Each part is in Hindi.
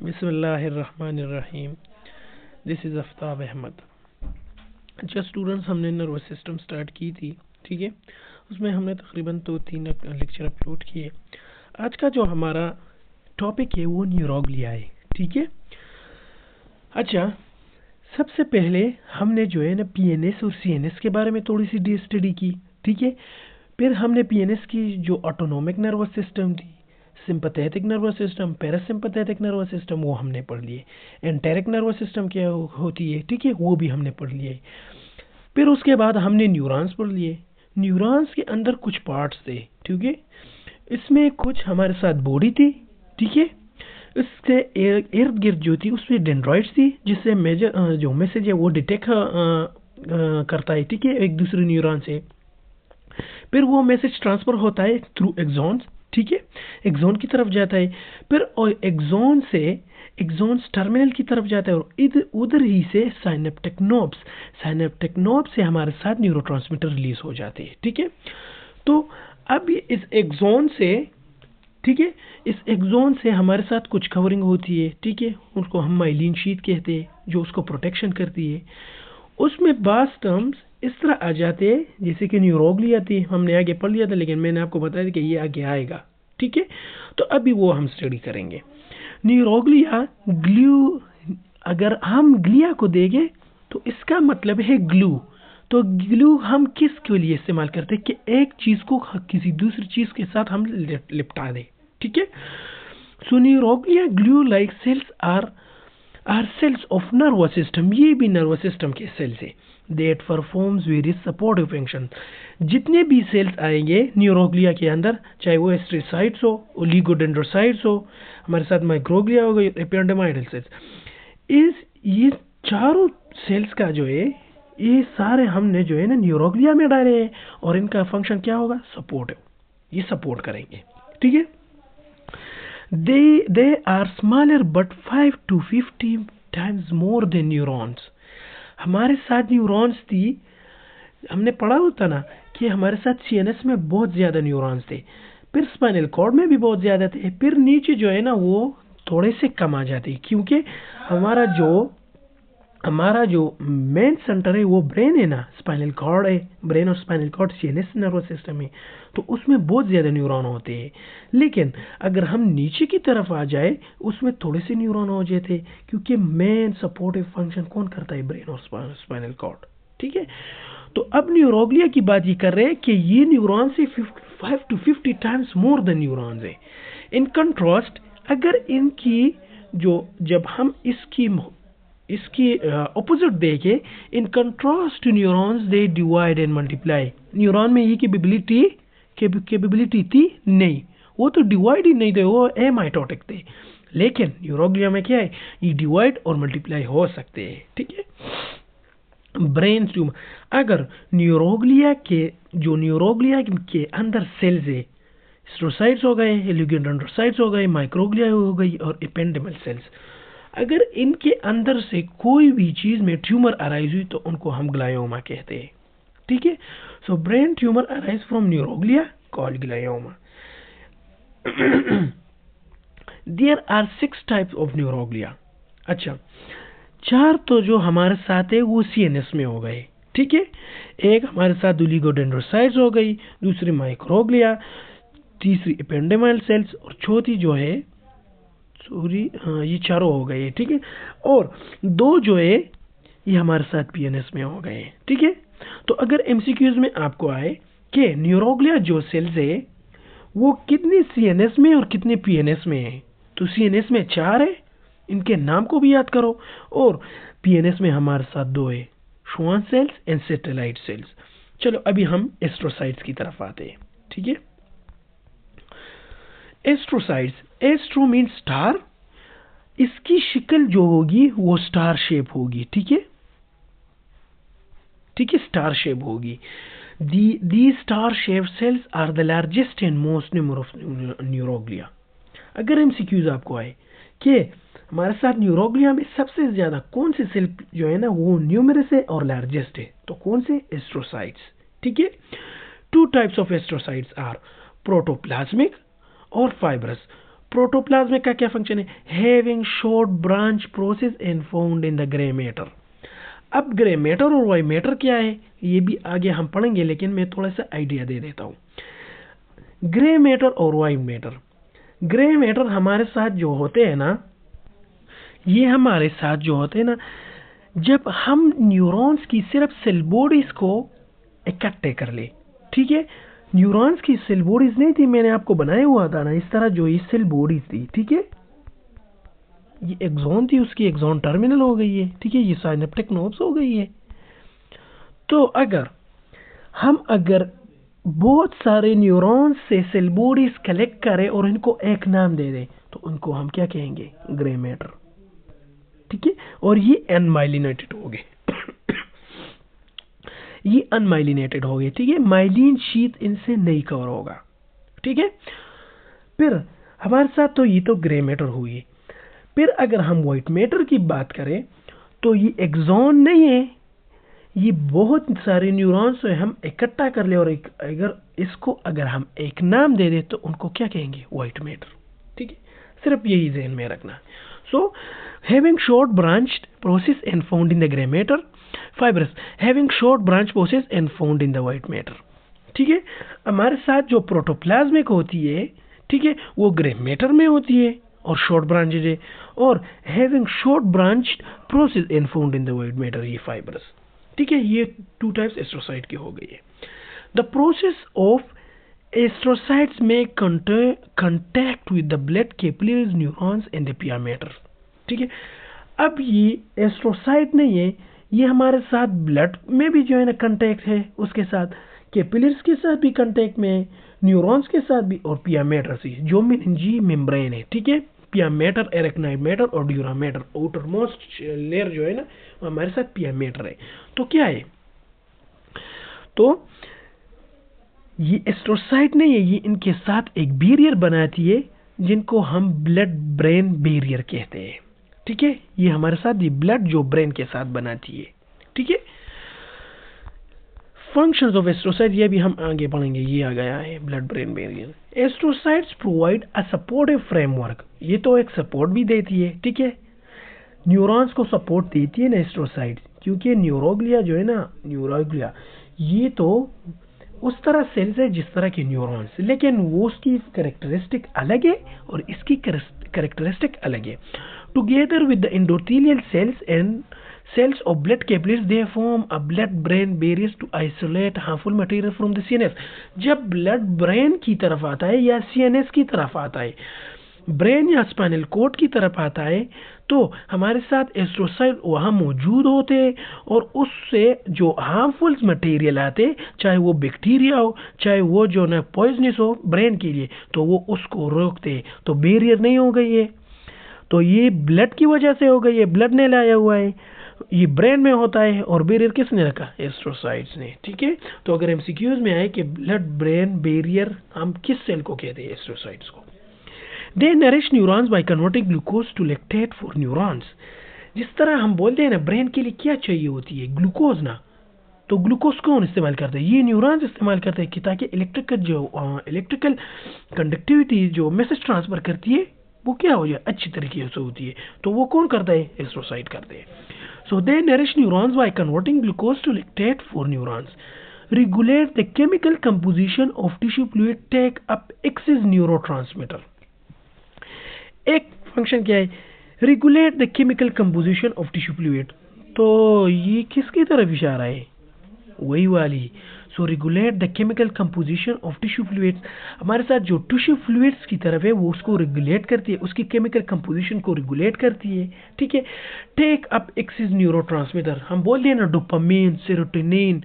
बिस्मिल्लाहिर्रहमानिर्रहीम। This is Aftab Ahmad. अच्छा स्टूडेंट्स, हमने नर्वस सिस्टम स्टार्ट की थी, ठीक है। उसमें हमने तकरीबन 2-3 लेक्चर अपलोड किए। आज का जो हमारा टॉपिक है वो न्यूरोग्लिया है, ठीक है। अच्छा, सबसे पहले हमने जो है ना पीएनएस और सीएनएस के बारे में थोड़ी सी स्टडी की, ठीक है। फिर हमने पीएनएस की जो ऑटोनोमिक नर्वस सिस्टम थी, sympathetic nervous system, parasympathetic nervous system, वो हमने पढ़ लिए। एंटेरिक नर्वस सिस्टम क्या होती है, ठीक है, वो भी हमने पढ़ लिए। फिर उसके बाद हमने न्यूरॉन्स पढ़ लिए। न्यूरॉन्स के अंदर कुछ पार्ट्स थे, ठीक है। इसमें कुछ हमारे साथ बॉडी थी, ठीक है। इसके इर्द गिर्द जो थी उसमें डेंड्राइट्स थी, जिससे मेजर जो मैसेज है वो डिटेक्ट करता है, ठीक है, एक दूसरे न्यूरॉन से। फिर वो मैसेज ट्रांसफर होता है थ्रू एक्सॉन्स, ठीक है, एक्सॉन की तरफ जाता है। फिर एक्सॉन से एक्सॉन्स टर्मिनल की तरफ जाता है और उधर ही से साइनेप्टिक नोब्स से हमारे साथ न्यूरोट्रांसमीटर रिलीज हो जाते हैं, ठीक है। तो अब इस एक्सॉन से, ठीक है, इस एक्सॉन से हमारे साथ कुछ कवरिंग होती है, ठीक है, उसको हम माइलिन शीथ कहते हैं, जो उसको प्रोटेक्शन करती है। उसमें बास टर्म्स इस तरह आ जाते हैं जैसे कि न्यूरोग्लिया थी, हमने आगे पढ़ लिया था, लेकिन मैंने आपको बताया था कि ये आगे आएगा, ठीक है। तो अभी वो हम स्टडी करेंगे। न्यूरोग्लिया ग्लू, अगर हम ग्लिया को देंगे तो इसका मतलब है ग्लू। तो ग्लू हम किस के लिए इस्तेमाल करते हैं कि एक चीज को किसी दूसरी चीज के साथ हम लिपटा दें, ठीक है। So neuroglia glue like cells are cells of nervous system, ये भी नर्वस सिस्टम के सेल्स है। That performs various supportive function। जितने भी सेल्स आएंगे न्यूरोग्लिया के अंदर, चाहे वो एस्ट्रोसाइट्स हो, ओलिगोडेंड्रोसाइट्स हो, हमारे साथ माइक्रोग्लिया हो गई, एपिडेर्माइडल सेल्स, ये चारों सेल्स का जो है, ये सारे हमने जो है ना न्यूरोग्लिया में डाले हैं, और इनका फंक्शन क्या होगा, सपोर्टिव, ये सपोर्ट करेंगे, ठीक है। They are smaller but 5 to 50 times more than neurons। हमारे साथ न्यूरॉन्स थी, हमने पढ़ा होता ना कि हमारे साथ सीएनएस में बहुत ज्यादा न्यूरॉन्स थे, फिर स्पाइनल कॉर्ड में भी बहुत ज्यादा थे, फिर नीचे जो है ना वो थोड़े से कम आ जाते, क्योंकि हमारा जो मेन सेंटर है वो ब्रेन है ना, स्पाइनल कॉर्ड है, ब्रेन और spinal cord CNS nervous system है, तो उसमें बहुत ज्यादा न्यूरॉन होते हैं। लेकिन अगर हम नीचे की तरफ आ जाए उसमें थोड़े से न्यूरॉन हो जाते, क्योंकि मेन सपोर्टिव फंक्शन कौन करता है, ब्रेन और स्पाइनल कॉर्ड, ठीक है। तो अब न्यूरोग्लिया की बात ये कर रहे हैं कि ये न्यूरॉन से 5 to 50 times more than neurons है। इन कंट्रास्ट, अगर इनकी जब हम इसकी ऑपोजिट देखें, in contrast to neurons they divide and multiply. Neuron में ये कैपेबिलिटी थी नहीं, वो तो डिवाइड ही नहीं थे, वो एमाइटोटिक थे। लेकिन न्यूरोग्लिया में क्या है, ये डिवाइड और मल्टीप्लाई हो सकते हैं, ठीक है। ब्रेन ट्यूमर, अगर न्यूरोग्लिया के अंदर सेल्स है, एस्ट्रोसाइट्स हो गए, ओलिगोडेंड्रोसाइट्स हो गए, माइक्रोग्लिया हो गई और एपेंडेमल सेल्स, अगर इनके अंदर से कोई भी चीज में ट्यूमर अराइज हुई तो उनको हम ग्लायोमा कहते हैं, ठीक है। So brain tumour arise from neuroglia called glioma. There are 6 types of neuroglia. अच्छा, 4 तो जो हमारे साथ है वो सीएनएस में हो गए, ठीक है। एक हमारे साथ ओलिगोडेंड्रोसाइट्स हो गई, दूसरी माइक्रोग्लिया, तीसरी एपेंडेमाइल सेल्स, और चौथी जो है हाँ, ये चारों हो गए, ठीक है। और 2 जो है ये हमारे साथ पीएनएस में हो गए, ठीक है। तो अगर एमसीक्यूज में आपको आए कि न्यूरोग्लिया जो सेल्स है वो कितने सीएनएस में और कितने पीएनएस में है, तो सीएनएस में 4 है, इनके नाम को भी याद करो, और पीएनएस में हमारे साथ 2 है, Schwann cells and satellite sales. चलो अभी हम एस्ट्रोसाइट्स की तरफ आते हैं, ठीक है। एस्ट्रोसाइट्स, एस्ट्रो मीन स्टार, इसकी शक्ल जो होगी वो स्टार शेप होगी, ठीक है, ठीक है, स्टार शेप होगी। The star shape cells are the largest and most number of neuroglia. अगर एमसीक्यूज आपको आए कि हमारे साथ न्यूरोग्लिया में सबसे ज्यादा कौन से सेल जो है ना वो न्यूमरस है और लार्जेस्ट है, तो कौन से, एस्ट्रोसाइट्स, ठीक है। 2 types of astrocytes are protoplasmic और फाइब्रस। प्रोटोप्लाज्म का क्या फंक्शन है? Having short branch process and found in the grey matter. अब ग्रे मैटर और वाइट मैटर क्या है ये भी आगे हम पढ़ेंगे, लेकिन मैं थोड़ा सा आइडिया दे देता हूँ। ग्रे मैटर और वाइट मैटर, ग्रे मैटर हमारे साथ जो होते हैं ना, ये हमारे साथ जो होते हैं ना, जब हम न्यूरॉन्स की सिर्फ सेल बॉडीज को इकट्ठे कर ले, ठीक है, न्यूरॉन्स की सेल बॉडीज नहीं थी, मैंने आपको बनाया हुआ था ना इस तरह, जो ये सेल बॉडीज थी, ठीक है, ये एक्सॉन थी, उसकी एक्सॉन टर्मिनल हो गई है, ठीक है, ये साइनेप्टिक नोड्स हो गई है। तो अगर बहुत सारे न्यूरॉन्स से सेल बॉडीज कलेक्ट करें और इनको एक नाम दे दें, तो उनको हम क्या कहेंगे? ग्रे मैटर, ठीक है। और ये अनमाइलिनेटेड हो गए ये अनमाइलिनेटेड हो गए, ठीक है, माइलिन शीथ इनसे नहीं कवर होगा, ठीक है। फिर हमारे साथ तो ये तो ग्रे मैटर हुई। फिर अगर हम व्हाइट मैटर की बात करें तो ये एक्सॉन नहीं है, ये बहुत सारे न्यूरॉन्स से हम इकट्ठा कर ले और अगर हम एक नाम दे दे तो उनको क्या कहेंगे? व्हाइट मैटर, ठीक है, सिर्फ यही ज़हन में रखना है। So having short branch process and found in the grey matter, fibrous having short branch process and found in the white matter, ठीक है। हमारे साथ जो प्रोटोप्लाज्मिक होती है, ठीक है, वो ग्रे मैटर में होती है और शॉर्ट ब्रांचेज है, और having short branch process and found in the white matter, ये फाइब्रस, ठीक है। ये टू टाइप्स एस्ट्रोसाइट की हो गई है। द प्रोसेस ऑफ एस्ट्रोसाइट्स में contact with the blood capillaries neurons and the पिया मैटर, ठीक है। अब ये एस्ट्रोसाइट नहीं है, ये हमारे साथ ब्लड में भी जो है ना कंटैक्ट है, उसके साथ कैपिलरीज के साथ भी कंटैक्ट में है, न्यूरॉन्स के साथ भी, और पिया मैटर से जो मेनिंजी मेम्ब्रेन है, ठीक है। पिया मैटर, एरेक्नाइड मैटर और dura mater, outer most layer जो है ना वो हमारे साथ पिया मैटर है। तो क्या है? तो ये एस्ट्रोसाइट नहीं है, ये इनके साथ एक बैरियर बनाती है जिनको हम ब्लड ब्रेन बैरियर कहते हैं, ठीक है। ये हमारे साथ ये ब्लड जो ब्रेन के साथ बनाती है, ठीक है। फंक्शंस ऑफ एस्ट्रोसाइट ये भी हम आगे पढ़ेंगे, ये आ गया है blood brain barrier. Astrocytes provide a supportive framework, ये तो एक सपोर्ट भी देती है, ठीक है, न्यूरॉन्स को सपोर्ट देती है ना एस्ट्रोसाइट, क्योंकि न्यूरोग्लिया जो है ना, न्यूरोग्लिया ये तो उस तरह सेल्स है जिस तरह के न्यूरॉन्स, लेकिन वो उसकी करेक्टरिस्टिक अलग है और इसकी करेक्टरिस्टिक अलग है। Together with the endothelial cells and cells of blood capillaries they form a blood brain barriers to isolate harmful material from the CNS। जब ब्लड ब्रेन की तरफ आता है या CNS की तरफ आता है, ब्रेन या स्पाइनल कोड की तरफ आता है, तो हमारे साथ एस्ट्रोसाइट वहाँ मौजूद होते हैं और उससे जो हार्मफुल मटेरियल आते, चाहे वो बैक्टीरिया हो, चाहे वो जो ना पॉइजनस हो ब्रेन के लिए, तो वो उसको रोकते। तो बैरियर नहीं हो गई है, तो ये ब्लड की वजह से हो गई है, ब्लड ने लाया हुआ है, ये ब्रेन में होता है, और बैरियर किसने रखा? एस्ट्रोसाइट्स ने, ठीक है। तो अगर एमसीक्यूज में आए कि ब्लड ब्रेन बैरियर हम किस सेल को कहते हैं? एस्ट्रोसाइट्स को। They nourish neurons by converting glucose to lactate for neurons. जिस तरह हम बोलते हैं ना ब्रेन के लिए क्या चाहिए होती है? ग्लूकोज ना, तो ग्लूकोज कौन इस्तेमाल करता है? ये न्यूरॉन्स इस्तेमाल करते हैं कि ताकि इलेक्ट्रिकल कंडक्टिविटी जो मैसेज ट्रांसफर करती है वो क्या हो जाए? अच्छी तरीके से होती है। तो वो कौन करता है? एस्ट्रोसाइट करते हैं। So they nourish neurons by converting glucose to lactate for neurons. Regulate the chemical composition of tissue fluid, take up excess neurotransmitter. एक फंक्शन क्या है? Regulate the chemical composition of tissue fluid. तो ये किसकी तरफ इशारा है? वही वाली। So regulate the chemical composition of tissue fluids, हमारे साथ जो टिश्यू फ्लूइड्स की तरफ है वो उसको रेगुलेट करती है, उसकी केमिकल कंपोजिशन को रेगुलेट करती है, ठीक है। टेक अप एक्सेस न्यूरोट्रांसमीटर, हम बोलते हैं ना डोपामिन, सेरोटोनिन,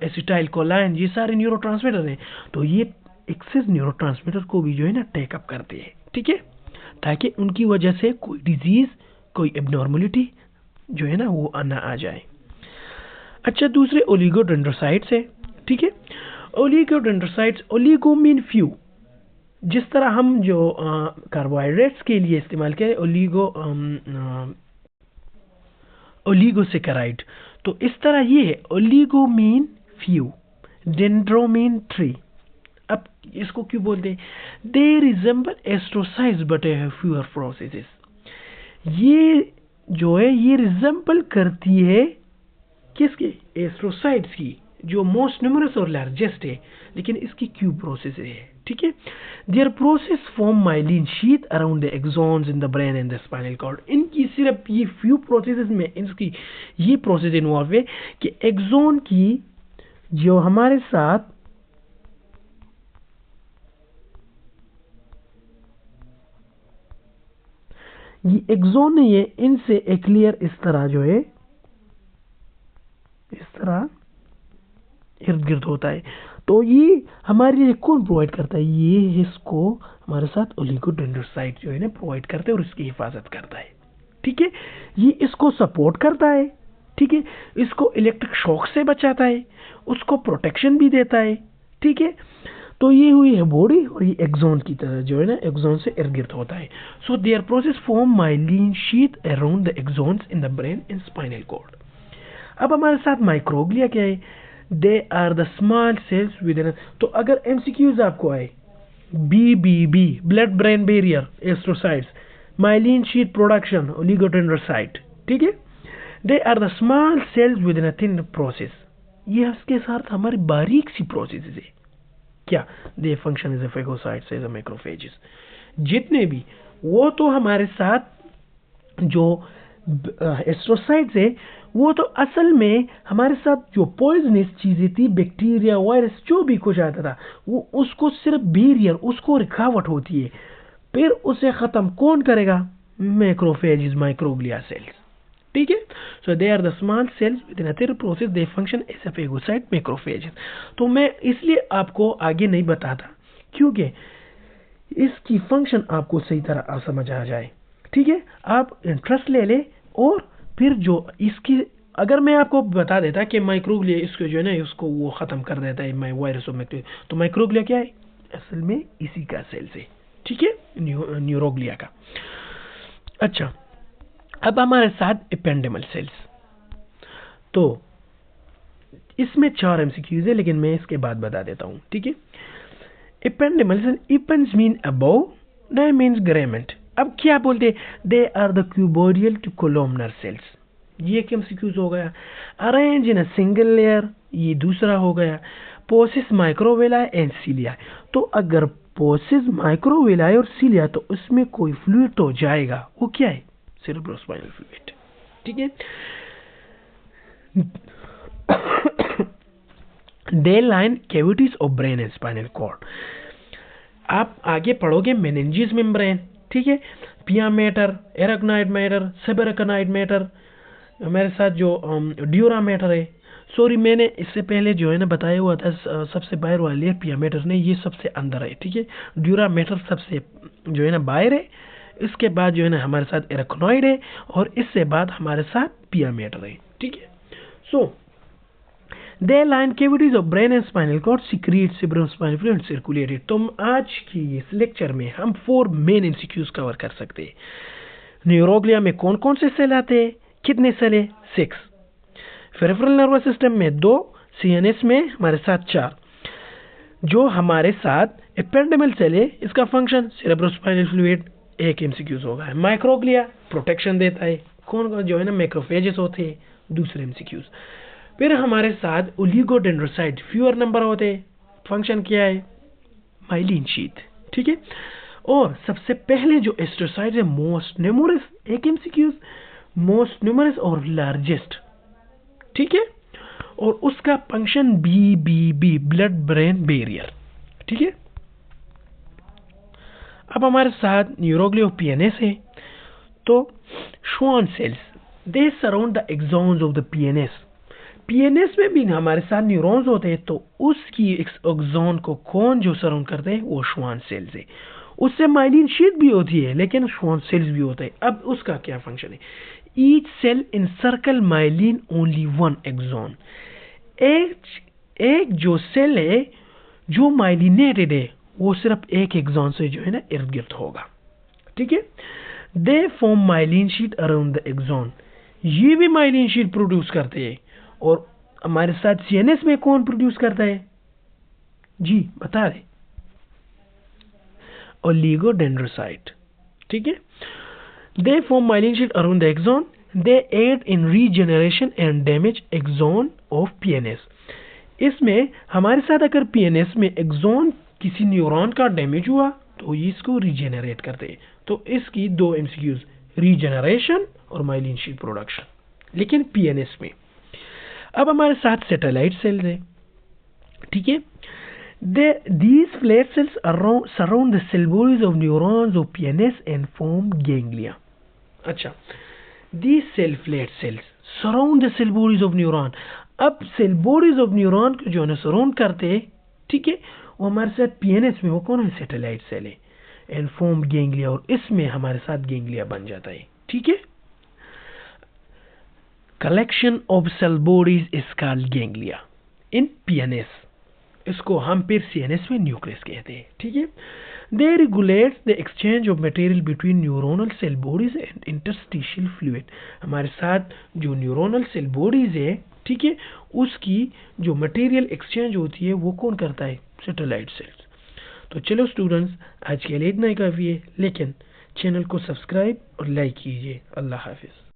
एसिटाइल कोलाइन, ये सारे न्यूरोट्रांसमीटर हैं, तो ये एक्सेस न्यूरोट्रांसमीटर को भी जो है ना टेक अप करते हैं, ठीक है, ताकि उनकी वजह से कोई डिजीज, कोई एबनॉर्मलिटी जो है ना वो ना आ जाए। अच्छा, दूसरे ओलिगोडेंड्रोसाइट्स है, ठीक है। ओलिगोडेंड्रोसाइट्स, ओलिगो मीन फ्यू, जिस तरह हम जो कार्बोहाइड्रेट्स के लिए इस्तेमाल करें ओलिगोसेकेराइड, तो इस तरह ये है oligo mean few, dendro mean tree. अब इसको क्यों बोलते हैं? They resemble astrocytes but have fewer processes. ये जो है ये रिजेंबल करती है किसके? एस्ट्रोसाइट्स की, जो मोस्ट न्यूमरस और लार्जेस्ट है, लेकिन इसकी क्यू प्रोसेस है, ठीक है। Their process form myelin sheath around the axons in the brain and the spinal cord. इनकी सिर्फ ये फ्यू प्रोसेसेस में इनकी ये प्रोसेस इन्वॉल्व है कि एक्सॉन की जो हमारे साथ ये एक्सॉन नहीं है, इनसे एक लेयर इस तरह जो है इस तरह इर्द गिर्द होता है। तो ये हमारे लिए कौन प्रोवाइड करता है? ये इसको हमारे साथ ओलिगोडेंड्रोसाइट जो है ना प्रोवाइड करता है और इसकी हिफाजत करता है, ठीक है। ये इसको सपोर्ट करता है, ठीक है, इसको इलेक्ट्रिक शॉक से बचाता है, उसको प्रोटेक्शन भी देता है, ठीक है। तो ये हुई है बॉडी, और ये एक्सॉन की तरह जो है ना एक्सॉन से इर्द गिर्द होता है। So their process form myelin sheath around the axons in the brain and spinal cord. अब हमारे साथ माइक्रोग्लिया क्या है? They are the small cells within. तो अगर एमसीक्यूज आपको आए, BBB blood brain barrier astrocytes, myelin sheath production oligodendrocyte, ठीक है। They are the small cells within a thin process. ये इसके साथ हमारी बारीक सी प्रोसेस है। क्या? They function as a phagocytes as a macrophages. जितने भी वो तो हमारे साथ जो एस्ट्रोसाइट्स है वो तो असल में हमारे साथ जो पॉइजनस चीजें थी, बैक्टीरिया, वायरस, जो भी कुछ आता था, वो उसको सिर्फ बैरियर, उसको रुकावट होती है, फिर उसे खत्म कौन करेगा? मैक्रोफेजेस, माइक्रोग्लिया सेल्स, ठीक है। So they are the small cells within a thin process, they function as a phagocyte macrophages. तो मैं इसलिए आपको आगे नहीं बताता क्योंकि इसकी फंक्शन आपको सही तरह समझ आ जाए, ठीक है। आप इंटरेस्ट ले ले, और फिर जो इसकी अगर मैं आपको बता देता कि माइक्रोग्लिया इसको जो है ना उसको वो ख़त्म कर देता है वायरस और बैक्टीरिया, तो माइक्रोग्लिया क्या है? असल में इसी का सेल्स है, ठीक है, न्यूरोग्लिया का। अच्छा, अब हमारे साथ एपेंडेमल सेल्स। तो इसमें 4 एमसीक्यूज है, लेकिन मैं इसके बाद बता देता हूँ, ठीक है। Ependymal cell, epens mean above, dye means garment. अब क्या बोलते हैं? They are the cuboidal to columnar cells. ये एक एमसीक्यूज हो गया। Arrange in a single layer, ये दूसरा हो गया। Possess microvilli and cilia. तो अगर पोसिस माइक्रोवेला और सीलिया, तो उसमें कोई फ्लूइड तो जाएगा, वो क्या है? सेरेब्रोस्पाइनल फ्लूइड, ठीक है। They line cavities of brain and spinal cord. आप आगे पढ़ोगे मेनिंजिस मेम्ब्रेन, ठीक है, pia mater, arachnoid mater, subarachnoid mater, हमारे साथ जो ड्यूरा मैटर है। सॉरी, मैंने इससे पहले जो है ना बताया हुआ था सबसे बाहर वाली है पिया मैटर ने, ये सबसे अंदर है, ठीक है। ड्यूरा मैटर सबसे जो है ना बाहर है, इसके बाद जो है ना हमारे साथ एराक्नॉइड है, और इससे बाद हमारे साथ पिया मैटर है, ठीक है। So they line cavities of brain and spinal cord secrete cerebrospinal fluid and circulated. तो आज की इस लेक्चर में हम 4 मेन एमसीक्यूज कवर कर सकते हैं। न्यूरोग्लिया में कौन कौन से सेल आते हैं? कितने सेल है? 6। पेरिफेरल नर्वस सिस्टम में 2, सीएनएस में हमारे साथ 4। जो हमारे साथ एपेंडेमल सेल है, इसका फंक्शन सेरेब्रोस्पाइनल फ्लूइड, एक एमसीक्यूज होगा। माइक्रोग्लिया प्रोटेक्शन देता है, कौन जो है ना मैक्रोफेजेस होते हैं, दूसरे एमसीक्यूज। फिर हमारे साथ ओलिगोडेंड्रोसाइट फ्यूअर नंबर होते हैं, फंक्शन क्या है? माइलिन शीथ, ठीक है। और सबसे पहले जो एस्ट्रोसाइट है मोस्ट न्यूमरस, एक एमसीक्यूज, मोस्ट न्यूमरस और लार्जेस्ट, ठीक है। और उसका function BBB blood brain barrier, ठीक है। अब हमारे साथ न्यूरोग्लिया पीएनएस है। तो Schwann cells, they surround the axons of the PNS. PNS में भी हमारे साथ न्यूरॉन्स होते हैं, तो उसकी एक्सॉन को कौन जो सराउंड करते हैं? वो श्वान सेल्स है। उससे माइलिन शीथ भी होती है, लेकिन श्वान सेल्स भी होते हैं। अब उसका क्या फंक्शन है? Each cell encircle myelin only 1 axon. एक जो सेल है जो माइलिनेटेड है, वो सिर्फ एक एक्सॉन से जो है ना इर्द गिर्द होगा, ठीक है। They form myelin sheath around the axon. ये भी माइलिन शीथ प्रोड्यूस करते हैं। और हमारे साथ सीएनएस में कौन प्रोड्यूस करता है? जी बता रहे, ओलिगोडेंड्रोसाइट, ठीक है। They form myelin sheet around the axon, they aid in regeneration and damage axon of PNS. इसमें हमारे साथ अगर पीएनएस में एक्सॉन किसी न्यूरॉन का डैमेज हुआ तो इसको रीजेनरेट करते हैं। तो इसकी दो एमसीक्यूज, रीजेनरेशन और माइलिन शीट प्रोडक्शन, लेकिन पीएनएस में। अब हमारे साथ सैटेलाइट सेल्स है, ठीक है। These flat cells surround the cell bodies of neurons of PNS and form ganglia. अच्छा, these flat cells surround the cell bodies of neuron. अब सेल बॉडीज ऑफ न्यूरॉन को जो है सराउंड करते हैं, ठीक है, वो हमारे साथ पीएनएस में वो कौन है, सैटेलाइट सेल है, एंड फॉर्म गैंग्लिया, और इसमें हमारे साथ गैंग्लिया बन जाता है, ठीक है। Collection of cell bodies is called ganglia in PNS. इसको हम फिर सीएनएस में न्यूक्लियस कहते हैं, ठीक है। They regulate the exchange of material between neuronal cell bodies and interstitial fluid. हमारे साथ जो न्यूरोनल सेल बॉडीज है, ठीक है, उसकी जो मटेरियल एक्सचेंज होती है वो कौन करता है, सैटेलाइट सेल्स। तो चलो स्टूडेंट्स, आज के लिए इतना ही काफ़ी है, लेकिन चैनल को सब्सक्राइब और लाइक कीजिए। अल्लाह हाफिज़।